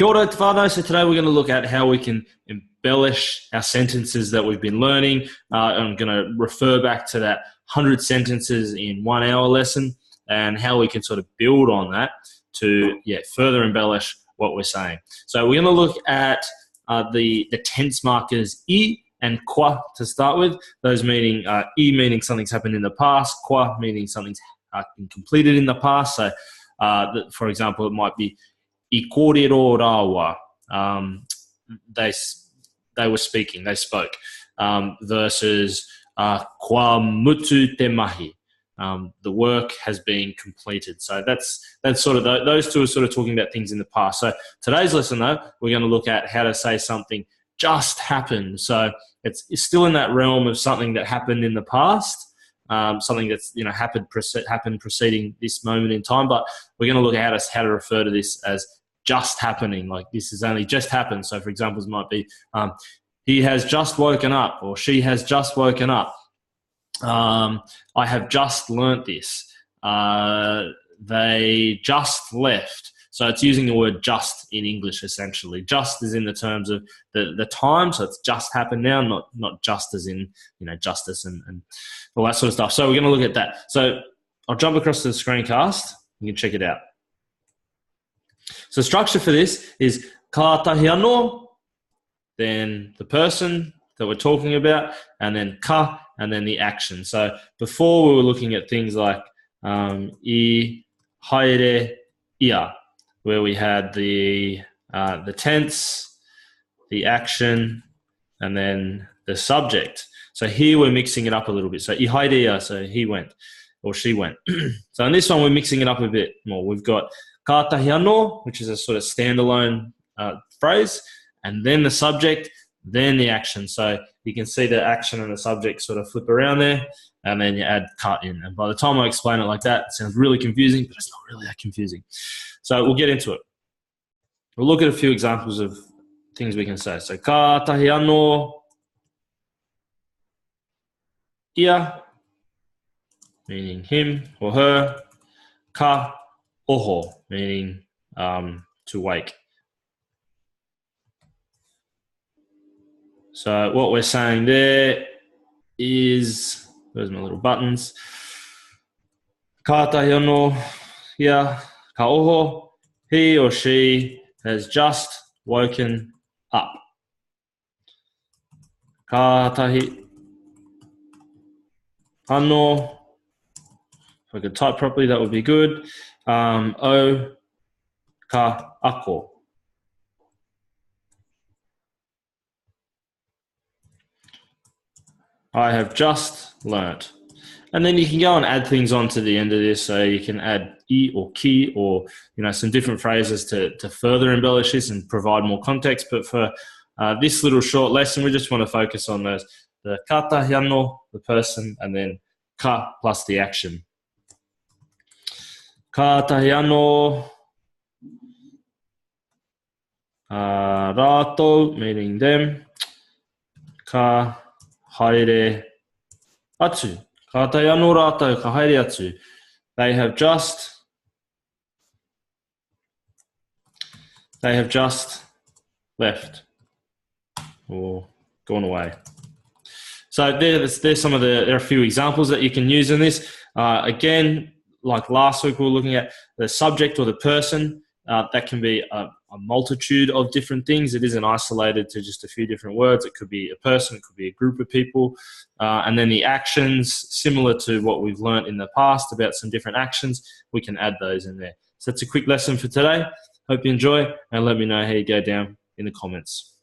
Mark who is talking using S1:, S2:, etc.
S1: Kia ora te whānau. So today we're going to look at how we can embellish our sentences that we've been learning. I'm going to refer back to that 100 sentences in 1 hour lesson and how we can sort of build on that to further embellish what we're saying. So we're going to look at the tense markers I and kwa to start with. Those meaning I meaning something's happened in the past, kwa meaning something's been completed in the past. So for example, it might be I kōrero rawa. They were speaking, they spoke. Versus kwa mutu te mahi. The work has been completed. So that's sort of those two are sort of talking about things in the past. So today's lesson, though, we're going to look at how to say something just happened. So it's still in that realm of something that happened in the past, something that's happened preceding this moment in time. But we're going to look at how to refer to this as just happening. Like this has only just happened. So for examples might be he has just woken up, or she has just woken up. I have just learnt this. They just left. So it's using the word just in English, essentially. Just is in the terms of the time. So it's just happened now, not just as in, justice and all that sort of stuff. So we're going to look at that. So I'll jump across to the screencast. You can check it out. So structure for this is KΑATAHI ANŌ, then the person that we're talking about, and then ka, and then the action. So before we were looking at things like I, haere, ia, where we had the tense, the action, and then the subject. So here we're mixing it up a little bit. So I haere ia, so he went or she went. So in this one we're mixing it up a bit more. We've got KAATAHI ANŌ, which is a sort of standalone phrase, and then the subject, then the action. So you can see the action and the subject sort of flip around there, and then you add ka in. And by the time I explain it like that, it sounds really confusing, but it's not really that confusing. So we'll get into it. We'll look at a few examples of things we can say. So KAATAHI ANŌ ia, meaning him or her. Ka oho, meaning to wake. So what we're saying there is, where's my little buttons? KAATAHI ANŌ ia, ka oho, he or she has just woken up. KAATAHI ANŌ, if I could type properly, that would be good. O ka ako. I have just learnt. And then you can go and add things on to the end of this. So you can add I or ki or, some different phrases to further embellish this and provide more context. But for this little short lesson, we just want to focus on the KAATAHI ANŌ, the person, and then ka plus the action. KAATAHI ANŌ rātou, meaning them. Ka haere atu. KAATAHI ANŌ rātou ka haere atu. They have just left or gone away. So there's some of there are a few examples that you can use in this. Again, like last week, we were looking at the subject or the person. That can be a multitude of different things. It isn't isolated to just a few different words. It could be a person, it could be a group of people. And then the actions, similar to what we've learned in the past about some different actions, we can add those in there. So that's a quick lesson for today. Hope you enjoy, and let me know how you go down in the comments.